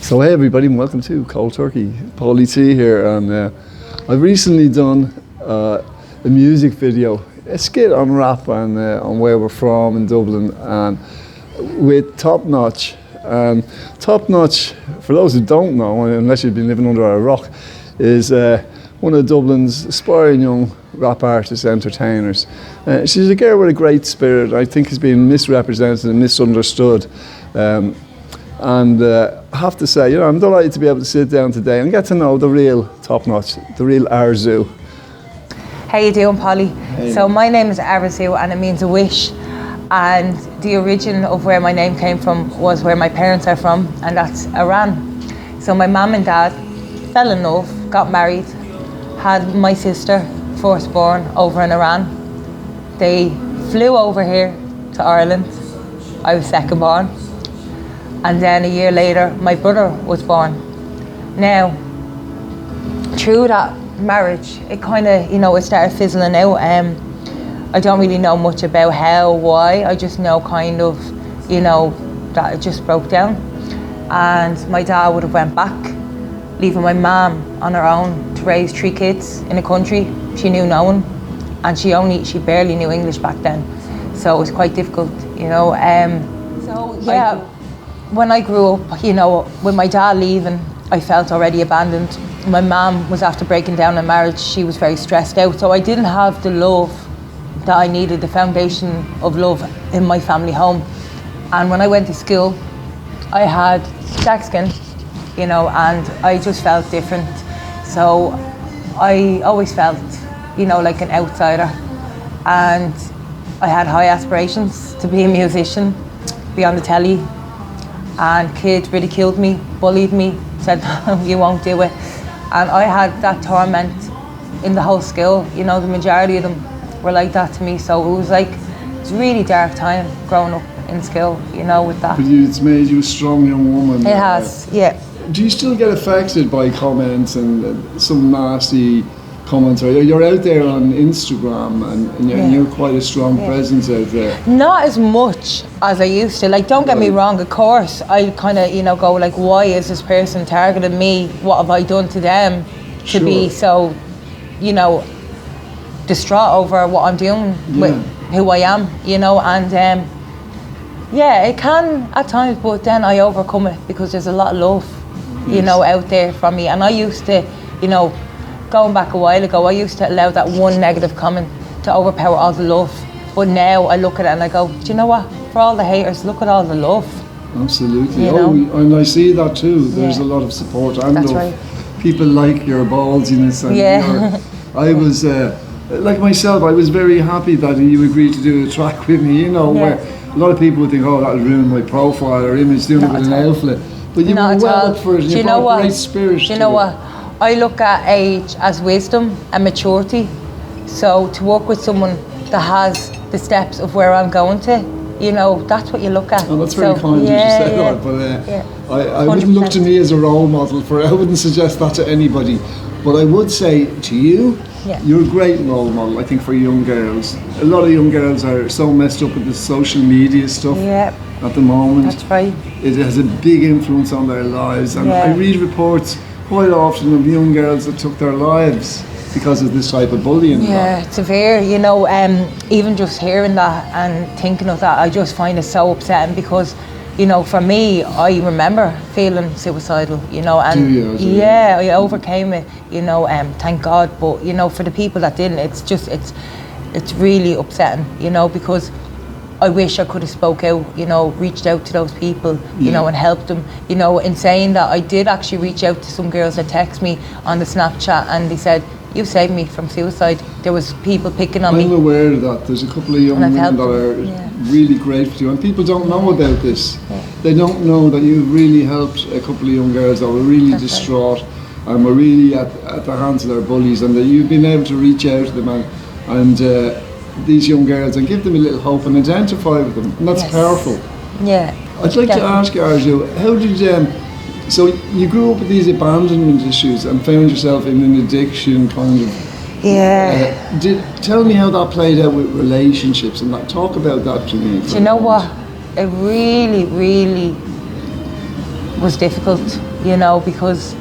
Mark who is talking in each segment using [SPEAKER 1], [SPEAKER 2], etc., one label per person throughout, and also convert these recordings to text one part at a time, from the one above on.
[SPEAKER 1] So hey everybody, and welcome to KoldTurkey. Paulie T here, and I've recently done a music video, a skit on rap and on where we're from in Dublin, and with Topnotch. And Topnotch, for those who don't know, unless you've been living under a rock, is one of Dublin's aspiring young rap artists, entertainers. She's a girl with a great spirit. I think has been misrepresented and misunderstood. And I have to say, I'm delighted to be able to sit down today and get to know the real Topnotch, the real Arezu.
[SPEAKER 2] How you doing, Polly?
[SPEAKER 1] Hey.
[SPEAKER 2] So my name is Arezu and it means a wish. And the origin of where my name came from was where my parents are from, and that's Iran. So my mum and dad fell in love, got married, had my sister, firstborn, over in Iran. They flew over here to Ireland. I was second born. And then a year later, my brother was born. Now, through that marriage, it kind of, it started fizzling out. I don't really know much about how, why. I just know kind of, that it just broke down. And my dad would have went back, leaving my mum on her own to raise 3 kids in a country she knew no one. And she barely knew English back then. So it was quite difficult, When I grew up, with my dad leaving, I felt already abandoned. My mum was after breaking down in marriage. She was very stressed out. So I didn't have the love that I needed, the foundation of love in my family home. And when I went to school, I had dark skin, and I just felt different. So I always felt, like an outsider. And I had high aspirations to be a musician, be on the telly. And kids ridiculed me, bullied me, said, you won't do it. And I had that torment in the whole school. The majority of them were like that to me. So it was it's a really dark time growing up in school, with that.
[SPEAKER 1] But it's made you a strong young woman.
[SPEAKER 2] It has, yeah.
[SPEAKER 1] Do you still get affected by comments and some nasty comments? You're out there on Instagram and you're quite a strong presence out there.
[SPEAKER 2] Not as much as I used to. Don't get me wrong, of course, I kind of, go why is this person targeting me? What have I done to them to be so, distraught over what I'm doing with who I am, and it can at times, but then I overcome it because there's a lot of love, out there from me. And I used to, going back a while ago, I used to allow that one negative comment to overpower all the love. But now I look at it and I go, do you know what? For all the haters, look at all the love.
[SPEAKER 1] Absolutely. And I see that too. There's a lot of support and
[SPEAKER 2] That's
[SPEAKER 1] love.
[SPEAKER 2] Right.
[SPEAKER 1] People like your ballsiness. And I was, like myself, I was very happy that you agreed to do a track with me, where a lot of people would think, oh, that'll ruin my profile or image doing it with an outfit. But you were well up for it. You've got a great spirit.
[SPEAKER 2] Do you know what? I look at age as wisdom and maturity. So to work with someone that has the steps of where I'm going to, that's what you look at.
[SPEAKER 1] Oh, that's very kind of you to say that, but I wouldn't look to me as a role model I wouldn't suggest that to anybody. But I would say to you, you're a great role model, I think, for young girls. A lot of young girls are so messed up with the social media stuff at the moment.
[SPEAKER 2] That's right.
[SPEAKER 1] It has a big influence on their lives, and I read reports quite often of young girls that took their lives because of this type of bullying.
[SPEAKER 2] Yeah, it's severe, even just hearing that and thinking of that, I just find it so upsetting because, for me, I remember feeling suicidal, and
[SPEAKER 1] Do you?
[SPEAKER 2] I overcame it, thank God, but, for the people that didn't, it's really upsetting, because I wish I could have spoke out, reached out to those people, and helped them. In saying that, I did actually reach out to some girls that text me on the Snapchat and they said, you saved me from suicide. There was people picking on me.
[SPEAKER 1] I'm aware of that. There's a couple of young women that are really grateful to you, and people don't know about this. They don't know that you've really helped a couple of young girls that were really distraught and were really at the hands of their bullies, and that you've been able to reach out to them and these young girls and give them a little hope and identify with them, and that's powerful.
[SPEAKER 2] Yeah.
[SPEAKER 1] I'd like to ask you, Arezu, how did so you grew up with these abandonment issues and found yourself in an addiction kind of. Tell me how that played out with relationships and that. Talk about that to me.
[SPEAKER 2] Do you know what? It really, really was difficult, you know, because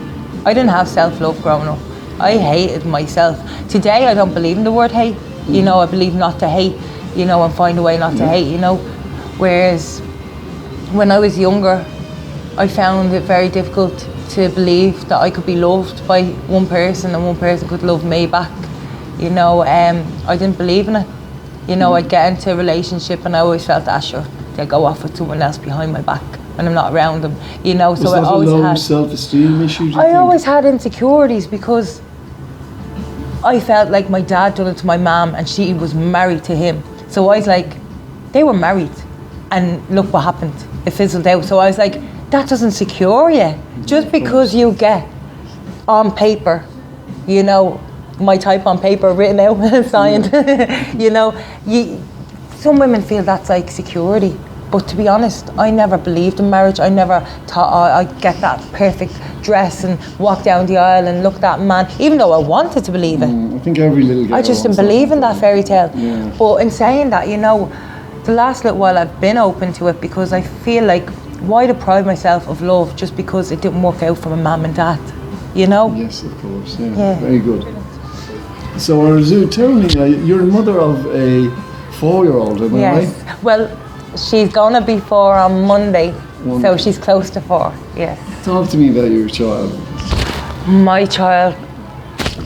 [SPEAKER 2] I didn't have self-love growing up. I hated myself. Today I don't believe in the word hate, you know, I believe not to hate, you know, and find a way not to hate, you know. Whereas when I was younger, I found it very difficult to believe that I could be loved by one person and one person could love me back, you know. I didn't believe in it, you know. I'd get into a relationship and I always felt that, sure, they'll go off with someone else behind my back when I'm not around them, you know. So I always had a low
[SPEAKER 1] self-esteem issue,
[SPEAKER 2] I always had insecurities because I felt like my dad done it to my mum and she was married to him. So I was like, they were married and look what happened, it fizzled out. So I was like, that doesn't secure you. Just because you get on paper, you know, my type on paper written out and signed, you know, some women feel that's like security. But to be honest, I never believed in marriage. I never thought, oh, I'd get that perfect dress and walk down the aisle and look that man, even though I wanted to believe it.
[SPEAKER 1] I think every little girl
[SPEAKER 2] I just didn't believe in that fairy tale. Yeah. But in saying that, you know, the last little while I've been open to it because I feel like, why deprive myself of love just because it didn't work out for my mum and dad, you know?
[SPEAKER 1] Yes, of course, yeah. Very good. So Arezu, tell me, you're the mother of a 4-year-old, am I right?
[SPEAKER 2] Yes, well, she's gonna be 4 on Monday, so she's close to 4, yes.
[SPEAKER 1] Talk to me about your child.
[SPEAKER 2] My child,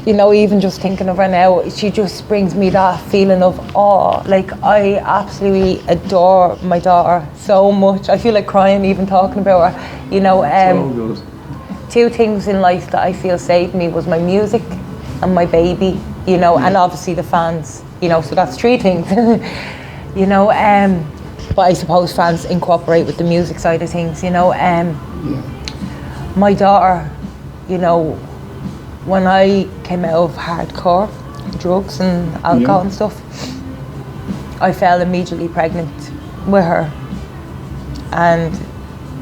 [SPEAKER 2] you know, even just thinking of her now, she just brings me that feeling of awe. Like, I absolutely adore my daughter so much. I feel like crying even talking about her, you know.
[SPEAKER 1] So good.
[SPEAKER 2] 2 things in life that I feel saved me was my music and my baby, you know, and obviously the fans, you know, so that's 3 things, you know. But I suppose fans incorporate with the music side of things, you know. My daughter, you know, when I came out of hardcore drugs and alcohol and stuff, I fell immediately pregnant with her, and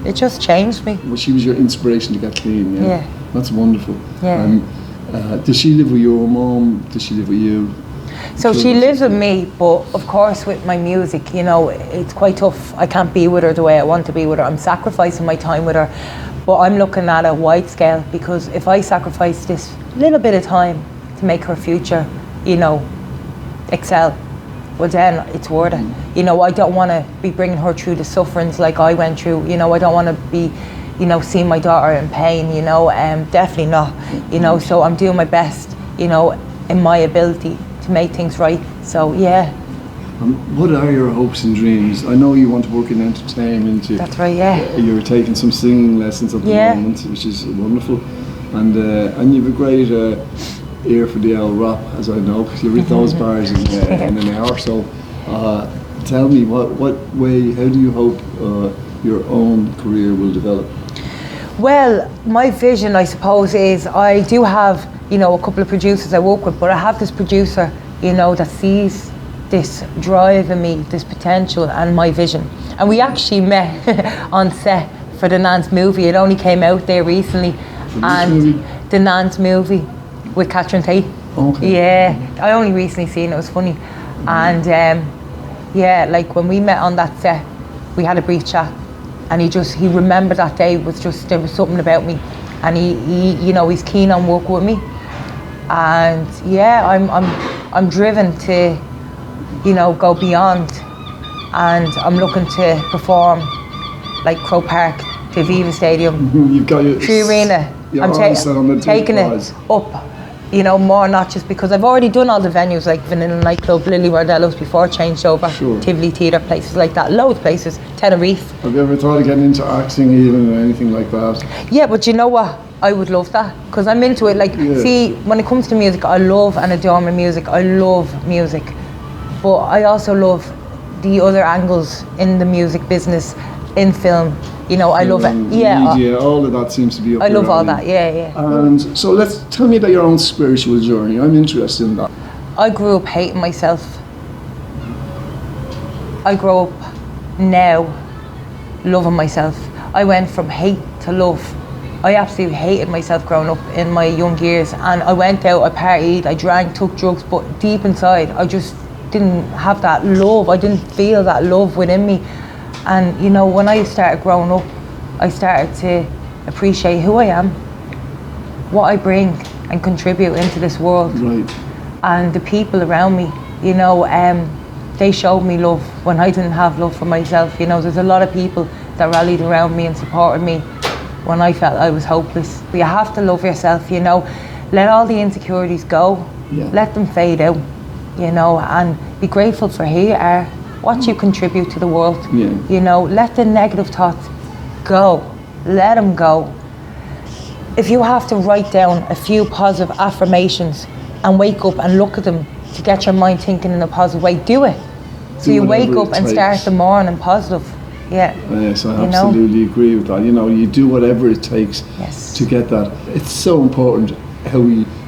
[SPEAKER 2] it just changed me.
[SPEAKER 1] Well, she was your inspiration to get clean,
[SPEAKER 2] yeah.
[SPEAKER 1] That's wonderful.
[SPEAKER 2] Yeah.
[SPEAKER 1] Does she live with your mom? Does she live with you?
[SPEAKER 2] So she lives with me, but of course with my music, you know, it's quite tough. I can't be with her the way I want to be with her. I'm sacrificing my time with her, but I'm looking at a wide scale, because if I sacrifice this little bit of time to make her future, you know, excel, well then it's worth it. You know, I don't want to be bringing her through the sufferings like I went through. You know, I don't want to be, you know, seeing my daughter in pain, you know, definitely not, you know. So I'm doing my best, you know, in my ability to make things right. So yeah.
[SPEAKER 1] What are your hopes and dreams? I know you want to work in entertainment.
[SPEAKER 2] That's right, yeah.
[SPEAKER 1] You're taking some singing lessons at the moment, which is wonderful. And you've a great ear for the old rap, as I know, because you read those bars in an hour. So tell me, what way, how do you hope your own career will develop?
[SPEAKER 2] Well, my vision, I suppose, is I do have, you know, a couple of producers I work with, but I have this producer, you know, that sees this drive in me, this potential and my vision. And we actually met on set for the Nans movie. It only came out there recently. And the Nans movie with Catherine Tate.
[SPEAKER 1] Okay.
[SPEAKER 2] Yeah, I only recently seen it. It was funny. And yeah, like when we met on that set, we had a brief chat, and he remembered that day was just, there was something about me, and he you know, he's keen on working with me. And yeah, I'm driven to, you know, go beyond, and I'm looking to perform like Crow Park to Viva Stadium.
[SPEAKER 1] You've got your
[SPEAKER 2] Tree Arena. I'm taking it up, you know, more, not just because I've already done all the venues like Vanilla Nightclub, Lily Mardello's before, changed over, Tivoli Theatre, places like that, loads of places, Tenerife.
[SPEAKER 1] Have you ever thought of getting into acting even or anything like that?
[SPEAKER 2] Yeah, but you know what? I would love that, because I'm into it. Like, see, when it comes to music, I love and adore my music. I love music, but I also love the other angles in the music business, in film. You know, I love it. Yeah,
[SPEAKER 1] media, all of that seems to be up
[SPEAKER 2] I love
[SPEAKER 1] your
[SPEAKER 2] all
[SPEAKER 1] alley.
[SPEAKER 2] that. Yeah.
[SPEAKER 1] And so tell me about your own spiritual journey. I'm interested in that.
[SPEAKER 2] I grew up hating myself. I grew up now loving myself. I went from hate to love. I absolutely hated myself growing up in my young years, and I went out, I partied, I drank, took drugs, but deep inside I just didn't have that love. I didn't feel that love within me. And you know, when I started growing up, I started to appreciate who I am, what I bring and contribute into this world.
[SPEAKER 1] Right.
[SPEAKER 2] And the people around me, you know, they showed me love when I didn't have love for myself. You know, there's a lot of people that rallied around me and supported me when I felt I was hopeless. But you have to love yourself, you know. Let all the insecurities go.
[SPEAKER 1] Yeah.
[SPEAKER 2] Let them fade out, you know, and be grateful for who you are, what you contribute to the world.
[SPEAKER 1] Yeah.
[SPEAKER 2] You know, let the negative thoughts go. Let them go. If you have to write down a few positive affirmations and wake up and look at them to get your mind thinking in a positive way, do it. So you wake up and start the morning positive. Yeah.
[SPEAKER 1] Yes, I absolutely agree with that. You know, you do whatever it takes to get that. It's so important how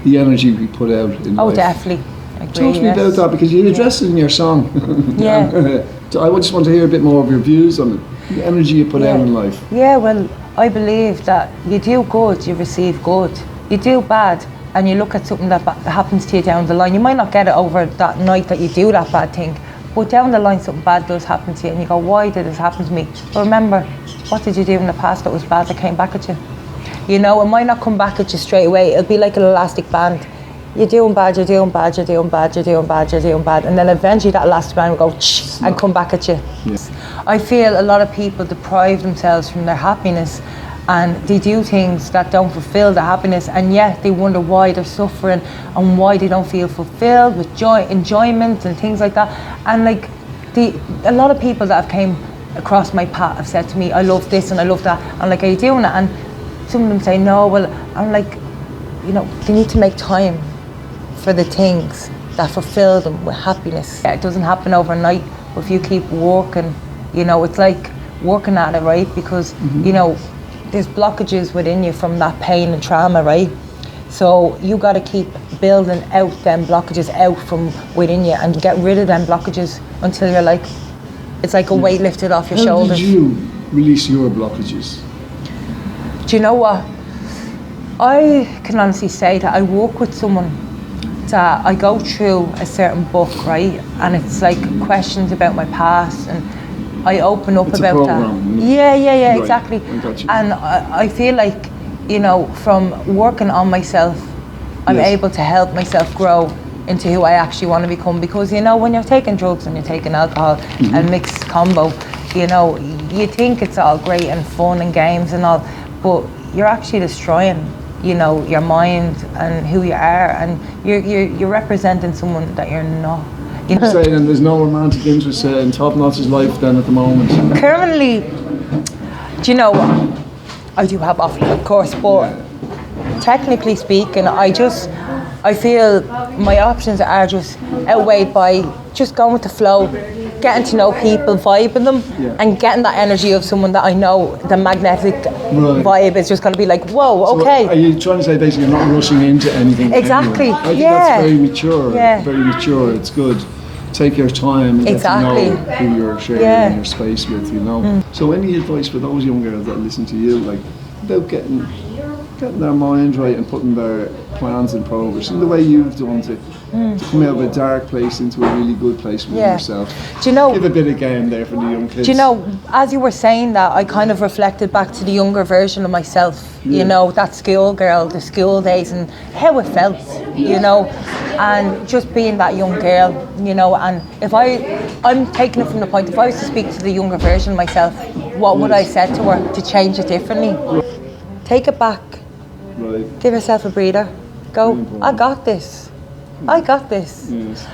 [SPEAKER 1] the energy we put out in life.
[SPEAKER 2] Oh, definitely. I agree,
[SPEAKER 1] Talk to me about that, because you address it in your song.
[SPEAKER 2] Yeah.
[SPEAKER 1] I just want to hear a bit more of your views on it, the energy you put out in life.
[SPEAKER 2] Yeah, well, I believe that you do good, you receive good. You do bad, and you look at something that happens to you down the line. You might not get it over that night that you do that bad thing, but down the line something bad does happen to you, and you go, why did this happen to me? But remember, what did you do in the past that was bad that came back at you? You know, it might not come back at you straight away. It'll be like an elastic band. You're doing bad, you're doing bad, you're doing bad, you're doing bad, you're doing bad, and then eventually that elastic band will go and come back at you.
[SPEAKER 1] Yes.
[SPEAKER 2] I feel a lot of people deprive themselves from their happiness, and they do things that don't fulfill their happiness, and yet they wonder why they're suffering and why they don't feel fulfilled with joy, enjoyment and things like that. And like a lot of people that have came across my path have said to me, I love this and I love that. I'm like, are you doing it? And some of them say no. Well, I'm like, you know, they need to make time for the things that fulfill them with happiness. It doesn't happen overnight, but if you keep working, you know, it's like working at it, right? Because, you know, there's blockages within you from that pain and trauma, right? So you got to keep building out them blockages out from within you and get rid of them blockages until you're like, it's like a weight lifted off your shoulders.
[SPEAKER 1] How did you release your blockages?
[SPEAKER 2] Do you know what? I can honestly say that I work with someone that I go through a certain book, right? And it's like questions about my past, and I open up
[SPEAKER 1] it's
[SPEAKER 2] about
[SPEAKER 1] a program,
[SPEAKER 2] that. Yeah,
[SPEAKER 1] right.
[SPEAKER 2] Exactly.
[SPEAKER 1] I got you.
[SPEAKER 2] And I feel like, you know, from working on myself, I'm able to help myself grow into who I actually want to become. Because, you know, when you're taking drugs and you're taking alcohol, a mixed combo, you know, you think it's all great and fun and games and all, but you're actually destroying, you know, your mind and who you are, and you're representing someone that you're not. You know?
[SPEAKER 1] Saying there's no romantic interest in Topnotch's life then at the moment.
[SPEAKER 2] Currently, do you know what? I do have offers, of course, but technically speaking, I feel my options are just outweighed by just going with the flow, getting to know people, vibing them, and getting that energy of someone that I know, the magnetic vibe is just going to be like, whoa, okay.
[SPEAKER 1] So are you trying to say basically you're not rushing into anything?
[SPEAKER 2] Exactly,
[SPEAKER 1] anyway? I think that's very mature, very mature, it's good. Take your time and get to know who you're sharing your space with, you know. So any advice for those young girls that listen to you, like, about getting their mind right and putting their plans in progress, in the way you've done to come out of a dark place into a really good place with yourself?
[SPEAKER 2] Do you know,
[SPEAKER 1] give a bit of game there for the young kids.
[SPEAKER 2] Do you know, as you were saying that, I kind of reflected back to the younger version of myself, you know, that school girl, the school days, and how it felt, you know, and just being that young girl, you know. And if I'm taking it from the point, if I was to speak to the younger version of myself, what would I say to her to change it differently? Take it back.
[SPEAKER 1] Right.
[SPEAKER 2] Give yourself a breather. Go, I got this. I got this.
[SPEAKER 1] Yes.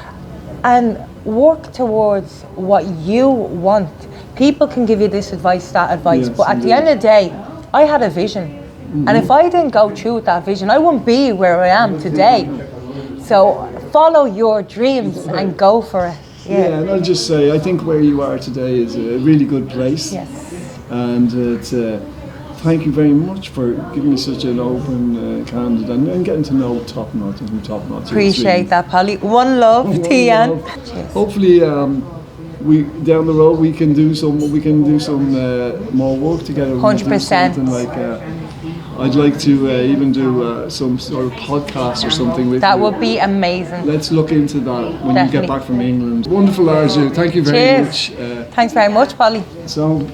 [SPEAKER 2] And work towards what you want. People can give you this advice, that advice, but at the end of the day, I had a vision. And if I didn't go through with that vision, I wouldn't be where I am today. So follow your dreams and go for it.
[SPEAKER 1] Yeah, and I'll just say, I think where you are today is a really good place.
[SPEAKER 2] Yes.
[SPEAKER 1] And thank you very much for giving me such an open, candid, and getting to know Topnotch and who Topnotch is.
[SPEAKER 2] Appreciate that, Polly. One love, Tian.
[SPEAKER 1] Hopefully, we down the road we can do some more work together.
[SPEAKER 2] 100%.
[SPEAKER 1] Like I'd like to even do some sort of podcast or something with
[SPEAKER 2] that
[SPEAKER 1] you.
[SPEAKER 2] would be amazing.
[SPEAKER 1] Let's look into that when
[SPEAKER 2] Definitely.
[SPEAKER 1] you get back from England. Wonderful, Arezu. Thank you very much.
[SPEAKER 2] Thanks very much, Polly.
[SPEAKER 1] So.